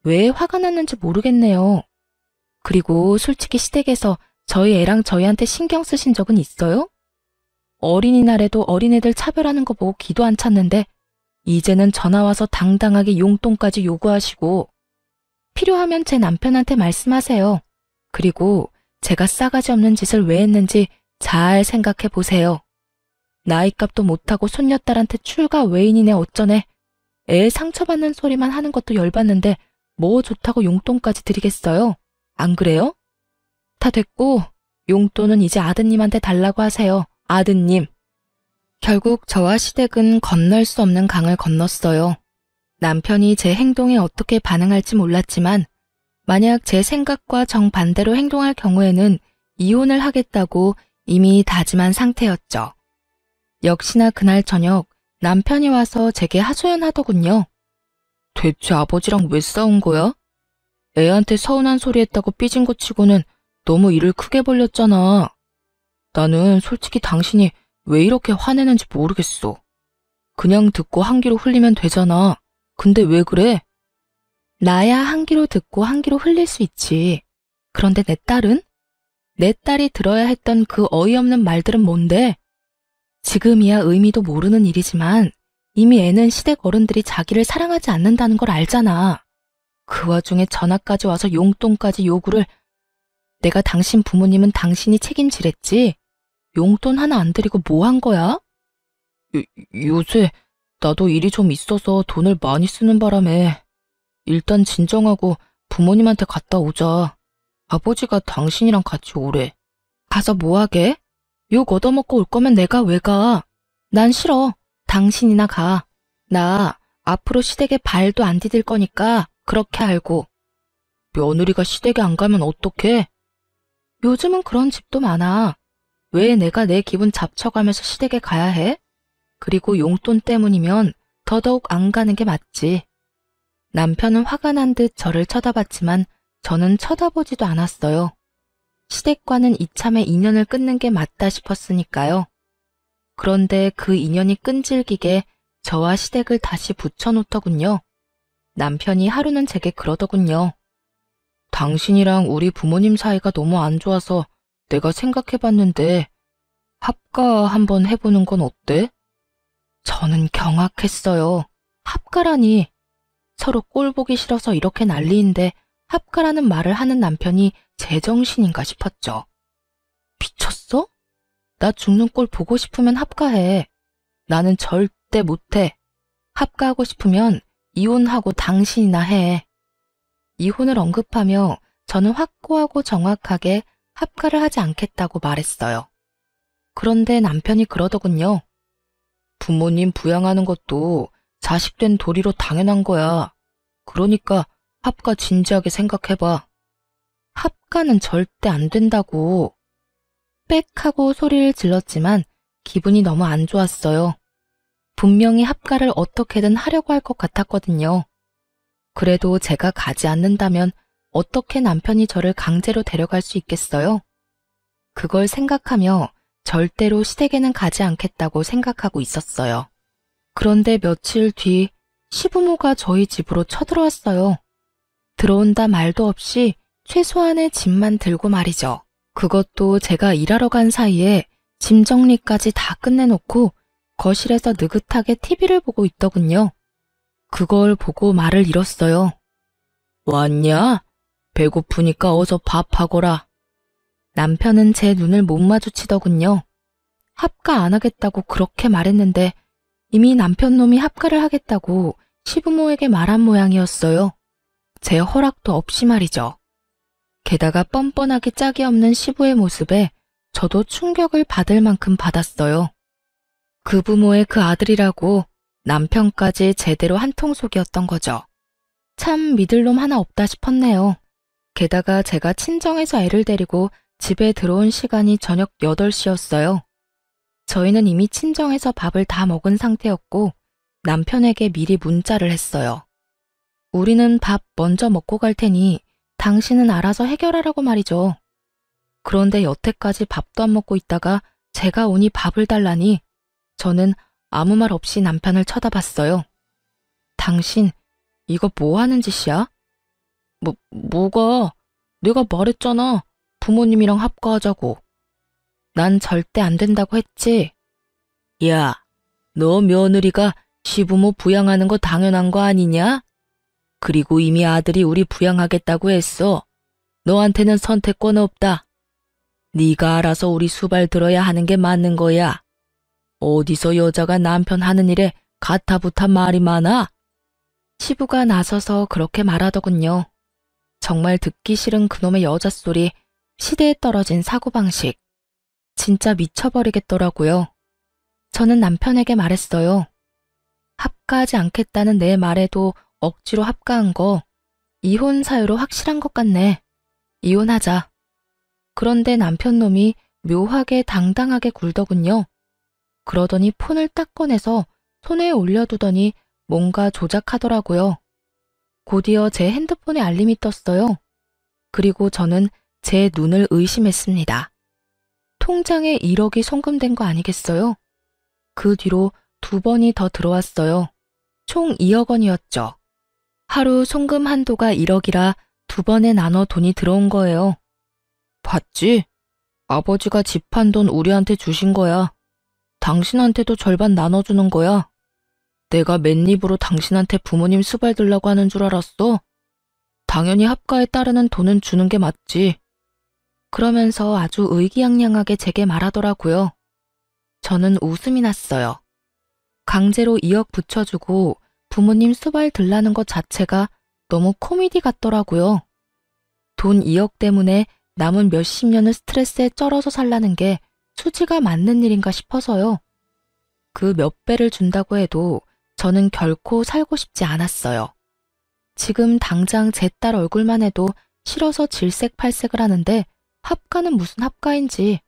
왜 화가 났는지 모르겠네요. 그리고 솔직히 시댁에서 저희 애랑 저희한테 신경 쓰신 적은 있어요? 어린이날에도 어린애들 차별하는 거 보고 기도 안 찼는데 이제는 전화와서 당당하게 용돈까지 요구하시고 필요하면 제 남편한테 말씀하세요. 그리고 제가 싸가지 없는 짓을 왜 했는지 잘 생각해 보세요. 나이값도 못하고 손녀딸한테 출가 외인이네 어쩌네. 애 상처받는 소리만 하는 것도 열받는데 뭐 좋다고 용돈까지 드리겠어요? 안 그래요? 다 됐고 용돈은 이제 아드님한테 달라고 하세요. 아드님. 결국 저와 시댁은 건널 수 없는 강을 건넜어요. 남편이 제 행동에 어떻게 반응할지 몰랐지만 만약 제 생각과 정반대로 행동할 경우에는 이혼을 하겠다고 이미 다짐한 상태였죠. 역시나 그날 저녁 남편이 와서 제게 하소연하더군요. 대체 아버지랑 왜 싸운 거야? 애한테 서운한 소리 했다고 삐진 거 치고는 너무 일을 크게 벌렸잖아. 나는 솔직히 당신이 왜 이렇게 화내는지 모르겠어. 그냥 듣고 한 귀로 흘리면 되잖아. 근데 왜 그래? 나야 한 귀로 듣고 한 귀로 흘릴 수 있지. 그런데 내 딸은? 내 딸이 들어야 했던 그 어이없는 말들은 뭔데? 지금이야 의미도 모르는 일이지만 이미 애는 시댁 어른들이 자기를 사랑하지 않는다는 걸 알잖아. 그 와중에 전화까지 와서 용돈까지 요구를. 내가 당신 부모님은 당신이 책임지랬지? 용돈 하나 안 드리고 뭐 한 거야? 요새 나도 일이 좀 있어서 돈을 많이 쓰는 바람에 일단 진정하고 부모님한테 갔다 오자. 아버지가 당신이랑 같이 오래. 가서 뭐 하게? 욕 얻어먹고 올 거면 내가 왜 가? 난 싫어. 당신이나 가. 나 앞으로 시댁에 발도 안 디딜 거니까 그렇게 알고. 며느리가 시댁에 안 가면 어떡해? 요즘은 그런 집도 많아. 왜 내가 내 기분 잡쳐가면서 시댁에 가야 해? 그리고 용돈 때문이면 더더욱 안 가는 게 맞지. 남편은 화가 난 듯 저를 쳐다봤지만 저는 쳐다보지도 않았어요. 시댁과는 이참에 인연을 끊는 게 맞다 싶었으니까요. 그런데 그 인연이 끈질기게 저와 시댁을 다시 붙여놓더군요. 남편이 하루는 제게 그러더군요. 당신이랑 우리 부모님 사이가 너무 안 좋아서 내가 생각해봤는데 합가 한번 해보는 건 어때? 저는 경악했어요. 합가라니. 서로 꼴 보기 싫어서 이렇게 난리인데 합가라는 말을 하는 남편이 제정신인가 싶었죠. 미쳤어? 나 죽는 꼴 보고 싶으면 합가해. 나는 절대 못해. 합가하고 싶으면 이혼하고 당신이나 해. 이혼을 언급하며 저는 확고하고 정확하게 합가를 하지 않겠다고 말했어요. 그런데 남편이 그러더군요. 부모님 부양하는 것도 자식된 도리로 당연한 거야. 그러니까 합가 진지하게 생각해봐. 합가는 절대 안 된다고. 빽 하고 소리를 질렀지만 기분이 너무 안 좋았어요. 분명히 합가를 어떻게든 하려고 할 것 같았거든요. 그래도 제가 가지 않는다면 어떻게 남편이 저를 강제로 데려갈 수 있겠어요? 그걸 생각하며 절대로 시댁에는 가지 않겠다고 생각하고 있었어요. 그런데 며칠 뒤 시부모가 저희 집으로 쳐들어왔어요. 들어온다 말도 없이 최소한의 짐만 들고 말이죠. 그것도 제가 일하러 간 사이에 짐 정리까지 다 끝내놓고 거실에서 느긋하게 TV를 보고 있더군요. 그걸 보고 말을 잃었어요. 왔냐? 배고프니까 어서 밥하거라. 남편은 제 눈을 못 마주치더군요. 합가 안 하겠다고 그렇게 말했는데 이미 남편 놈이 합가를 하겠다고 시부모에게 말한 모양이었어요. 제 허락도 없이 말이죠. 게다가 뻔뻔하기 짝이 없는 시부의 모습에 저도 충격을 받을 만큼 받았어요. 그 부모의 그 아들이라고 남편까지 제대로 한통속이었던 거죠. 참 믿을 놈 하나 없다 싶었네요. 게다가 제가 친정에서 애를 데리고 집에 들어온 시간이 저녁 8시였어요. 저희는 이미 친정에서 밥을 다 먹은 상태였고 남편에게 미리 문자를 했어요. 우리는 밥 먼저 먹고 갈 테니 당신은 알아서 해결하라고 말이죠. 그런데 여태까지 밥도 안 먹고 있다가 제가 오니 밥을 달라니 저는 아무 말 없이 남편을 쳐다봤어요. 당신, 이거 뭐 하는 짓이야? 뭐가? 내가 말했잖아. 부모님이랑 합가하자고. 난 절대 안 된다고 했지. 야, 너 며느리가 시부모 부양하는 거 당연한 거 아니냐? 그리고 이미 아들이 우리 부양하겠다고 했어. 너한테는 선택권 없다. 네가 알아서 우리 수발 들어야 하는 게 맞는 거야. 어디서 여자가 남편 하는 일에 가타부타 말이 많아? 시부가 나서서 그렇게 말하더군요. 정말 듣기 싫은 그놈의 여자 소리, 시대에 떨어진 사고방식. 진짜 미쳐버리겠더라고요. 저는 남편에게 말했어요. 합가하지 않겠다는 내 말에도 억지로 합가한 거 이혼 사유로 확실한 것 같네. 이혼하자. 그런데 남편 놈이 묘하게 당당하게 굴더군요. 그러더니 폰을 딱 꺼내서 손에 올려두더니 뭔가 조작하더라고요. 곧이어 제 핸드폰에 알림이 떴어요. 그리고 저는 제 눈을 의심했습니다. 통장에 1억이 송금된 거 아니겠어요? 그 뒤로 2번이 더 들어왔어요. 총 2억 원이었죠. 하루 송금 한도가 1억이라 2번에 나눠 돈이 들어온 거예요. 봤지? 아버지가 집 판 돈 우리한테 주신 거야. 당신한테도 절반 나눠주는 거야. 내가 맨입으로 당신한테 부모님 수발 들라고 하는 줄 알았어? 당연히 합가에 따르는 돈은 주는 게 맞지. 그러면서 아주 의기양양하게 제게 말하더라고요. 저는 웃음이 났어요. 강제로 2억 붙여주고 부모님 수발 들라는 것 자체가 너무 코미디 같더라고요. 돈 2억 때문에 남은 몇십 년을 스트레스에 쩔어서 살라는 게 수지가 맞는 일인가 싶어서요. 그 몇 배를 준다고 해도 저는 결코 살고 싶지 않았어요. 지금 당장 제 딸 얼굴만 해도 싫어서 질색팔색을 하는데 합가는 무슨 합가인지.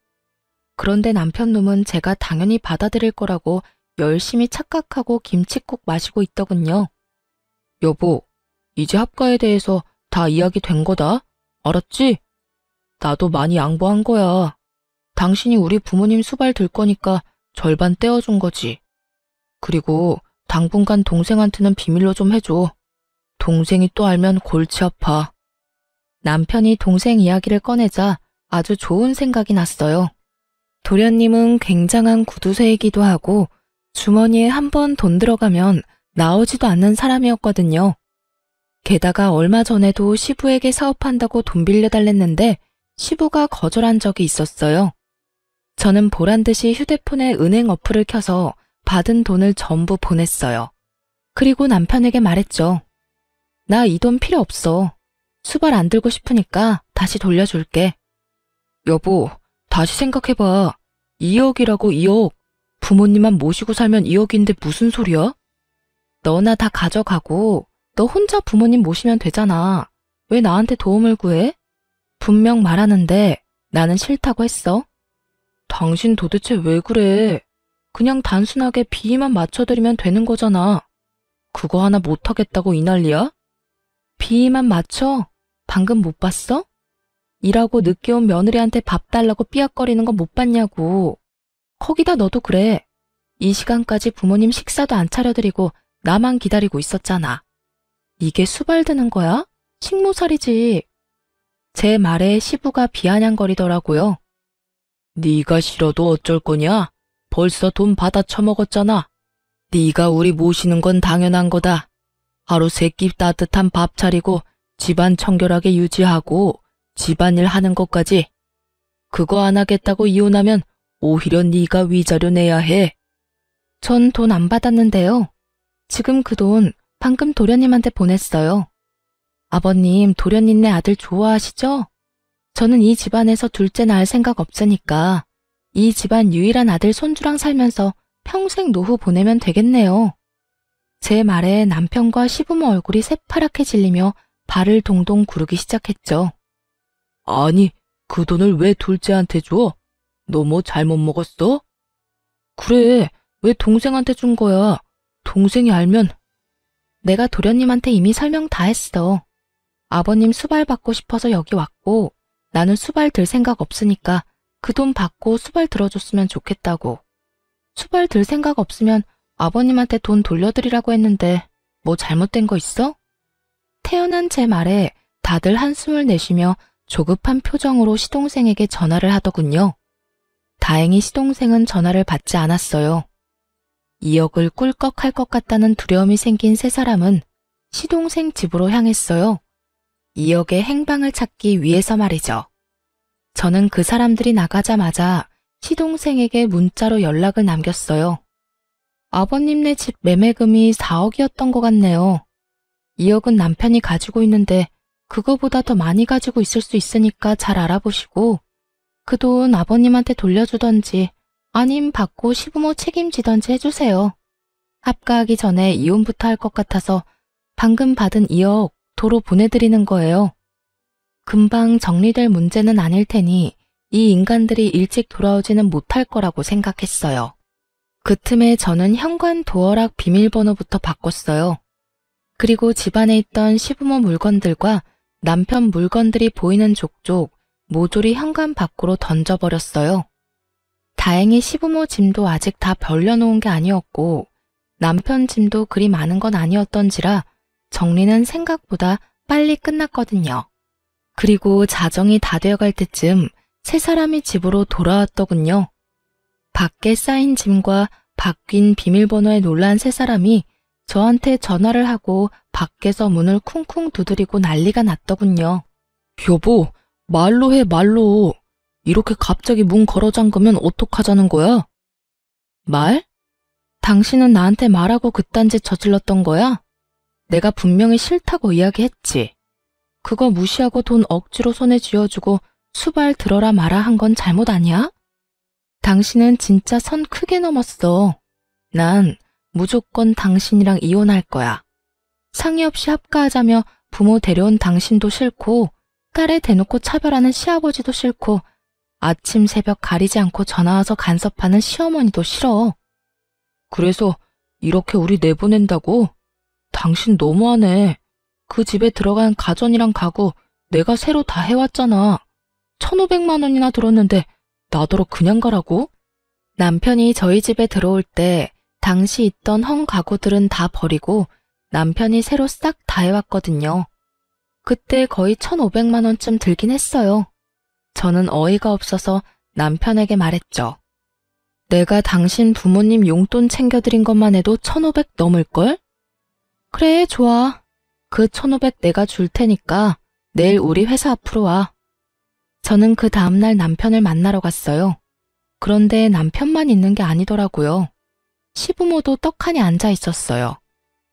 그런데 남편 놈은 제가 당연히 받아들일 거라고 열심히 착각하고 김칫국 마시고 있더군요. 여보, 이제 합가에 대해서 다 이야기 된 거다. 알았지? 나도 많이 양보한 거야. 당신이 우리 부모님 수발 들 거니까 절반 떼어준 거지. 그리고 당분간 동생한테는 비밀로 좀 해줘. 동생이 또 알면 골치 아파. 남편이 동생 이야기를 꺼내자 아주 좋은 생각이 났어요. 도련님은 굉장한 구두쇠이기도 하고 주머니에 한 번 돈 들어가면 나오지도 않는 사람이었거든요. 게다가 얼마 전에도 시부에게 사업한다고 돈 빌려달랬는데 시부가 거절한 적이 있었어요. 저는 보란듯이 휴대폰에 은행 어플을 켜서 받은 돈을 전부 보냈어요. 그리고 남편에게 말했죠. 나 이 돈 필요 없어. 수발 안 들고 싶으니까 다시 돌려줄게. 여보, 다시 생각해봐. 2억이라고 2억. 부모님만 모시고 살면 2억인데 무슨 소리야? 너나 다 가져가고 너 혼자 부모님 모시면 되잖아. 왜 나한테 도움을 구해? 분명 말하는데 나는 싫다고 했어. 당신 도대체 왜 그래? 그냥 단순하게 비위만 맞춰드리면 되는 거잖아. 그거 하나 못하겠다고 이 난리야? 비위만 맞춰? 방금 못 봤어? 일하고 늦게 온 며느리한테 밥 달라고 삐약거리는 거 못 봤냐고. 거기다 너도 그래. 이 시간까지 부모님 식사도 안 차려드리고 나만 기다리고 있었잖아. 이게 수발드는 거야? 식모살이지. 제 말에 시부가 비아냥거리더라고요. 네가 싫어도 어쩔 거냐? 벌써 돈 받아 처먹었잖아. 네가 우리 모시는 건 당연한 거다. 하루 3끼 따뜻한 밥 차리고 집안 청결하게 유지하고 집안일 하는 것까지. 그거 안 하겠다고 이혼하면 오히려 네가 위자료 내야 해. 전 돈 안 받았는데요. 지금 그 돈 방금 도련님한테 보냈어요. 아버님, 도련님네 아들 좋아하시죠? 저는 이 집안에서 둘째 낳을 생각 없으니까 이 집안 유일한 아들 손주랑 살면서 평생 노후 보내면 되겠네요. 제 말에 남편과 시부모 얼굴이 새파랗게 질리며 발을 동동 구르기 시작했죠. 아니, 그 돈을 왜 둘째한테 줘? 너 뭐 잘못 먹었어? 그래, 왜 동생한테 준 거야? 동생이 알면. 내가 도련님한테 이미 설명 다 했어. 아버님 수발 받고 싶어서 여기 왔고 나는 수발 들 생각 없으니까 그 돈 받고 수발 들어줬으면 좋겠다고. 수발 들 생각 없으면 아버님한테 돈 돌려드리라고 했는데 뭐 잘못된 거 있어? 태어난 제 말에 다들 한숨을 내쉬며 조급한 표정으로 시동생에게 전화를 하더군요. 다행히 시동생은 전화를 받지 않았어요. 2억을 꿀꺽할 것 같다는 두려움이 생긴 세 사람은 시동생 집으로 향했어요. 2억의 행방을 찾기 위해서 말이죠. 저는 그 사람들이 나가자마자 시동생에게 문자로 연락을 남겼어요. 아버님네 집 매매금이 4억이었던 것 같네요. 2억은 남편이 가지고 있는데 그거보다 더 많이 가지고 있을 수 있으니까 잘 알아보시고 그 돈 아버님한테 돌려주던지 아님 받고 시부모 책임지던지 해주세요. 합가하기 전에 이혼부터 할 것 같아서 방금 받은 2억 도로 보내드리는 거예요. 금방 정리될 문제는 아닐 테니 이 인간들이 일찍 돌아오지는 못할 거라고 생각했어요. 그 틈에 저는 현관 도어락 비밀번호부터 바꿨어요. 그리고 집안에 있던 시부모 물건들과 남편 물건들이 보이는 족족 모조리 현관 밖으로 던져버렸어요. 다행히 시부모 짐도 아직 다 벌려놓은 게 아니었고 남편 짐도 그리 많은 건 아니었던지라 정리는 생각보다 빨리 끝났거든요. 그리고 자정이 다 되어갈 때쯤 세 사람이 집으로 돌아왔더군요. 밖에 쌓인 짐과 바뀐 비밀번호에 놀란 세 사람이 저한테 전화를 하고 밖에서 문을 쿵쿵 두드리고 난리가 났더군요. 여보, 말로 해, 말로. 이렇게 갑자기 문 걸어 잠그면 어떡하자는 거야? 말? 당신은 나한테 말하고 그딴 짓 저질렀던 거야? 내가 분명히 싫다고 이야기했지. 그거 무시하고 돈 억지로 손에 쥐어주고 수발 들어라 마라 한 건 잘못 아니야? 당신은 진짜 선 크게 넘었어. 난 무조건 당신이랑 이혼할 거야. 상의 없이 합가하자며 부모 데려온 당신도 싫고 딸에 대놓고 차별하는 시아버지도 싫고 아침 새벽 가리지 않고 전화와서 간섭하는 시어머니도 싫어. 그래서 이렇게 우리 내보낸다고? 당신 너무하네. 그 집에 들어간 가전이랑 가구 내가 새로 다 해왔잖아. 1,500만 원이나 들었는데 나더러 그냥 가라고? 남편이 저희 집에 들어올 때 당시 있던 헝 가구들은 다 버리고 남편이 새로 싹 다 해왔거든요. 그때 거의 1,500만 원쯤 들긴 했어요. 저는 어이가 없어서 남편에게 말했죠. 내가 당신 부모님 용돈 챙겨드린 것만 해도 1,500 넘을걸? 그래, 좋아. 그 1,500 내가 줄 테니까 내일 우리 회사 앞으로 와. 저는 그 다음날 남편을 만나러 갔어요. 그런데 남편만 있는 게 아니더라고요. 시부모도 떡하니 앉아 있었어요.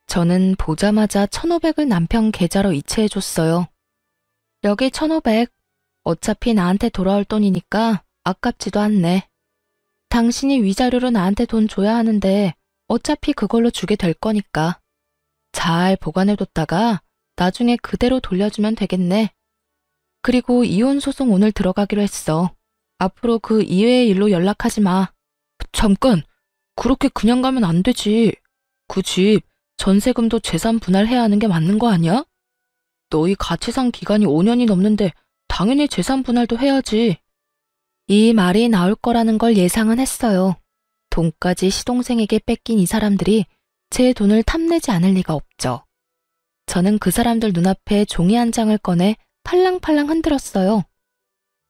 저는 보자마자 1,500을 남편 계좌로 이체해줬어요. 여기 1,500. 어차피 나한테 돌아올 돈이니까 아깝지도 않네. 당신이 위자료로 나한테 돈 줘야 하는데 어차피 그걸로 주게 될 거니까. 잘 보관해뒀다가 나중에 그대로 돌려주면 되겠네. 그리고 이혼 소송 오늘 들어가기로 했어. 앞으로 그 이외의 일로 연락하지 마. 잠깐, 그렇게 그냥 가면 안 되지. 그 집 전세금도 재산 분할해야 하는 게 맞는 거 아니야? 너희 같이 산 기간이 5년이 넘는데 당연히 재산 분할도 해야지. 이 말이 나올 거라는 걸 예상은 했어요. 돈까지 시동생에게 뺏긴 이 사람들이 제 돈을 탐내지 않을 리가 없죠. 저는 그 사람들 눈앞에 종이 한 장을 꺼내 팔랑팔랑 흔들었어요.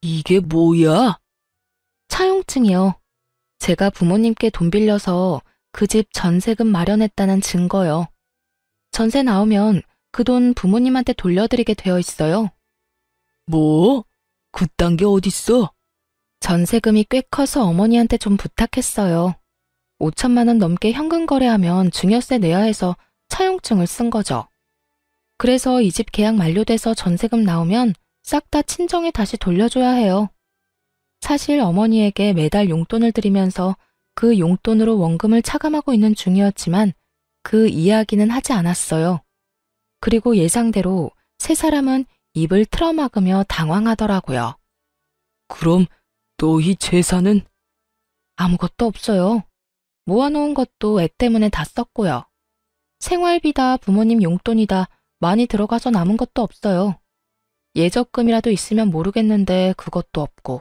이게 뭐야? 차용증이요. 제가 부모님께 돈 빌려서 그 집 전세금 마련했다는 증거요. 전세 나오면 그 돈 부모님한테 돌려드리게 되어 있어요. 뭐? 그딴 게 어딨어? 전세금이 꽤 커서 어머니한테 좀 부탁했어요. 5천만 원 넘게 현금 거래하면 증여세 내야 해서 차용증을 쓴 거죠. 그래서 이 집 계약 만료돼서 전세금 나오면 싹 다 친정에 다시 돌려줘야 해요. 사실 어머니에게 매달 용돈을 드리면서 그 용돈으로 원금을 차감하고 있는 중이었지만 그 이야기는 하지 않았어요. 그리고 예상대로 세 사람은 입을 틀어막으며 당황하더라고요. 그럼 너희 재산은? 아무것도 없어요. 모아놓은 것도 애 때문에 다 썼고요. 생활비다 부모님 용돈이다 많이 들어가서 남은 것도 없어요. 예적금이라도 있으면 모르겠는데 그것도 없고.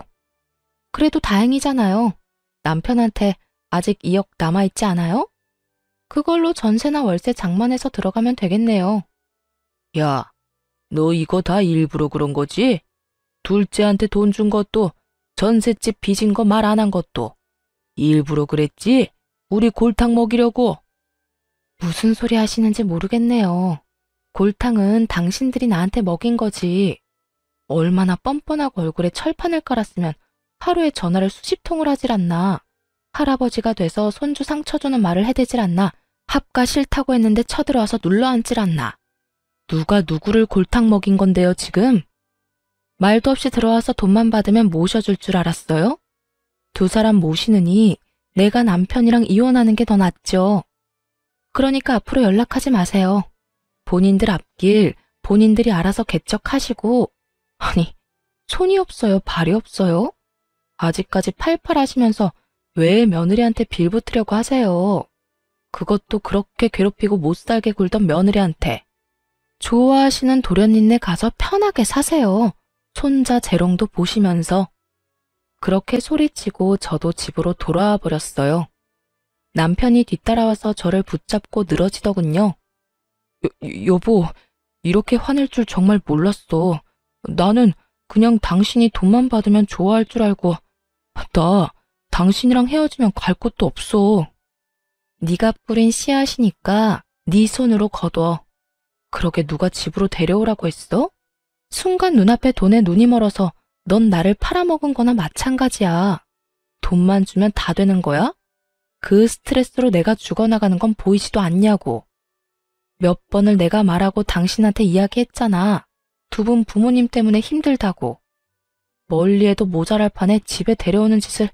그래도 다행이잖아요. 남편한테 아직 2억 남아있지 않아요? 그걸로 전세나 월세 장만해서 들어가면 되겠네요. 야, 너 이거 다 일부러 그런 거지? 둘째한테 돈 준 것도, 전셋집 빚인 거 말 안 한 것도 일부러 그랬지? 우리 골탕 먹이려고. 무슨 소리 하시는지 모르겠네요. 골탕은 당신들이 나한테 먹인 거지. 얼마나 뻔뻔하고 얼굴에 철판을 깔았으면 하루에 전화를 수십 통을 하질 않나. 할아버지가 돼서 손주 상처 주는 말을 해대질 않나. 합가 싫다고 했는데 쳐들어와서 눌러앉질 않나. 누가 누구를 골탕 먹인 건데요, 지금? 말도 없이 들어와서 돈만 받으면 모셔줄 줄 알았어요? 두 사람 모시느니 내가 남편이랑 이혼하는 게 더 낫죠. 그러니까 앞으로 연락하지 마세요. 본인들 앞길 본인들이 알아서 개척하시고. 아니, 손이 없어요, 발이 없어요? 아직까지 팔팔 하시면서 왜 며느리한테 빌붙으려고 하세요? 그것도 그렇게 괴롭히고 못 살게 굴던 며느리한테. 좋아하시는 도련님네 가서 편하게 사세요. 손자 재롱도 보시면서. 그렇게 소리치고 저도 집으로 돌아와 버렸어요. 남편이 뒤따라와서 저를 붙잡고 늘어지더군요. 여보, 이렇게 화낼 줄 정말 몰랐어. 나는 그냥 당신이 돈만 받으면 좋아할 줄 알고. 나 당신이랑 헤어지면 갈 곳도 없어. 네가 뿌린 씨앗이니까 네 손으로 거둬. 그러게 누가 집으로 데려오라고 했어? 순간 눈앞에 돈에 눈이 멀어서 넌 나를 팔아먹은 거나 마찬가지야. 돈만 주면 다 되는 거야? 그 스트레스로 내가 죽어나가는 건 보이지도 않냐고. 몇 번을 내가 말하고 당신한테 이야기했잖아. 두 분 부모님 때문에 힘들다고. 멀리해도 모자랄 판에 집에 데려오는 짓을.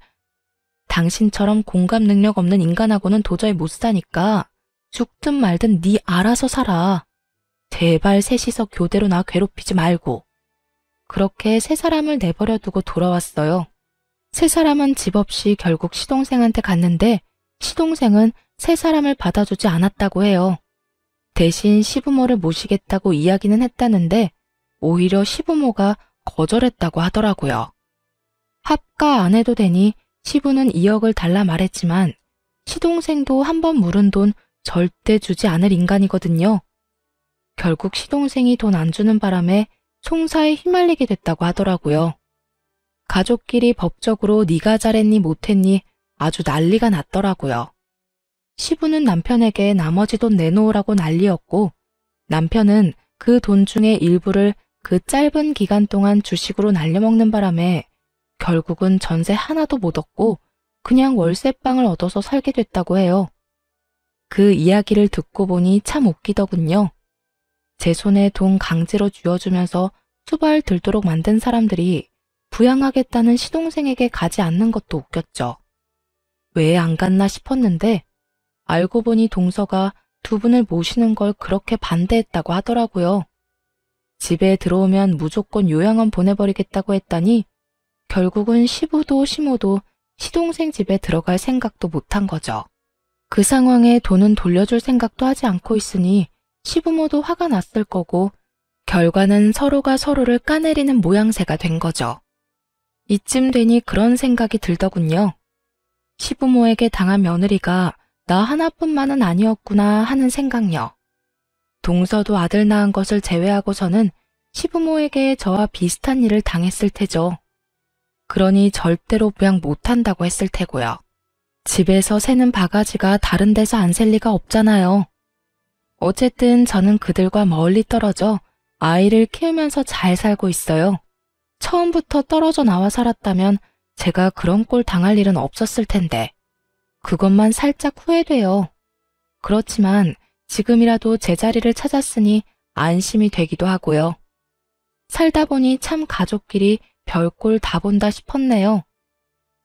당신처럼 공감 능력 없는 인간하고는 도저히 못 사니까 죽든 말든 네 알아서 살아. 제발 셋이서 교대로 나 괴롭히지 말고. 그렇게 세 사람을 내버려 두고 돌아왔어요. 세 사람은 집 없이 결국 시동생한테 갔는데 시동생은 세 사람을 받아주지 않았다고 해요. 대신 시부모를 모시겠다고 이야기는 했다는데 오히려 시부모가 거절했다고 하더라고요. 합가 안 해도 되니 시부는 2억을 달라 말했지만 시동생도 한 번 물은 돈 절대 주지 않을 인간이거든요. 결국 시동생이 돈 안 주는 바람에 송사에 휘말리게 됐다고 하더라고요. 가족끼리 법적으로 네가 잘했니 못했니 아주 난리가 났더라고요. 시부는 남편에게 나머지 돈 내놓으라고 난리였고 남편은 그 돈 중에 일부를 그 짧은 기간 동안 주식으로 날려먹는 바람에 결국은 전세 하나도 못 얻고 그냥 월세방을 얻어서 살게 됐다고 해요. 그 이야기를 듣고 보니 참 웃기더군요. 제 손에 돈 강제로 쥐어주면서 수발 들도록 만든 사람들이 부양하겠다는 시동생에게 가지 않는 것도 웃겼죠. 왜 안 갔나 싶었는데 알고 보니 동서가 두 분을 모시는 걸 그렇게 반대했다고 하더라고요. 집에 들어오면 무조건 요양원 보내버리겠다고 했다니 결국은 시부도 시모도 시동생 집에 들어갈 생각도 못한 거죠. 그 상황에 돈은 돌려줄 생각도 하지 않고 있으니 시부모도 화가 났을 거고 결과는 서로가 서로를 까내리는 모양새가 된 거죠. 이쯤 되니 그런 생각이 들더군요. 시부모에게 당한 며느리가 나 하나뿐만은 아니었구나 하는 생각요. 동서도 아들 낳은 것을 제외하고서는 시부모에게 저와 비슷한 일을 당했을 테죠. 그러니 절대로 부양 못한다고 했을 테고요. 집에서 새는 바가지가 다른 데서 안 셀 리가 없잖아요. 어쨌든 저는 그들과 멀리 떨어져 아이를 키우면서 잘 살고 있어요. 처음부터 떨어져 나와 살았다면 제가 그런 꼴 당할 일은 없었을 텐데 그것만 살짝 후회돼요. 그렇지만 지금이라도 제자리를 찾았으니 안심이 되기도 하고요. 살다 보니 참 가족끼리 별꼴 다 본다 싶었네요.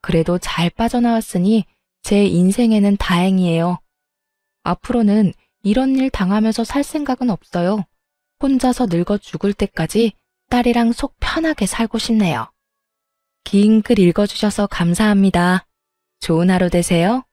그래도 잘 빠져나왔으니 제 인생에는 다행이에요. 앞으로는 이런 일 당하면서 살 생각은 없어요. 혼자서 늙어 죽을 때까지 딸이랑 속 편하게 살고 싶네요. 긴 글 읽어주셔서 감사합니다. 좋은 하루 되세요.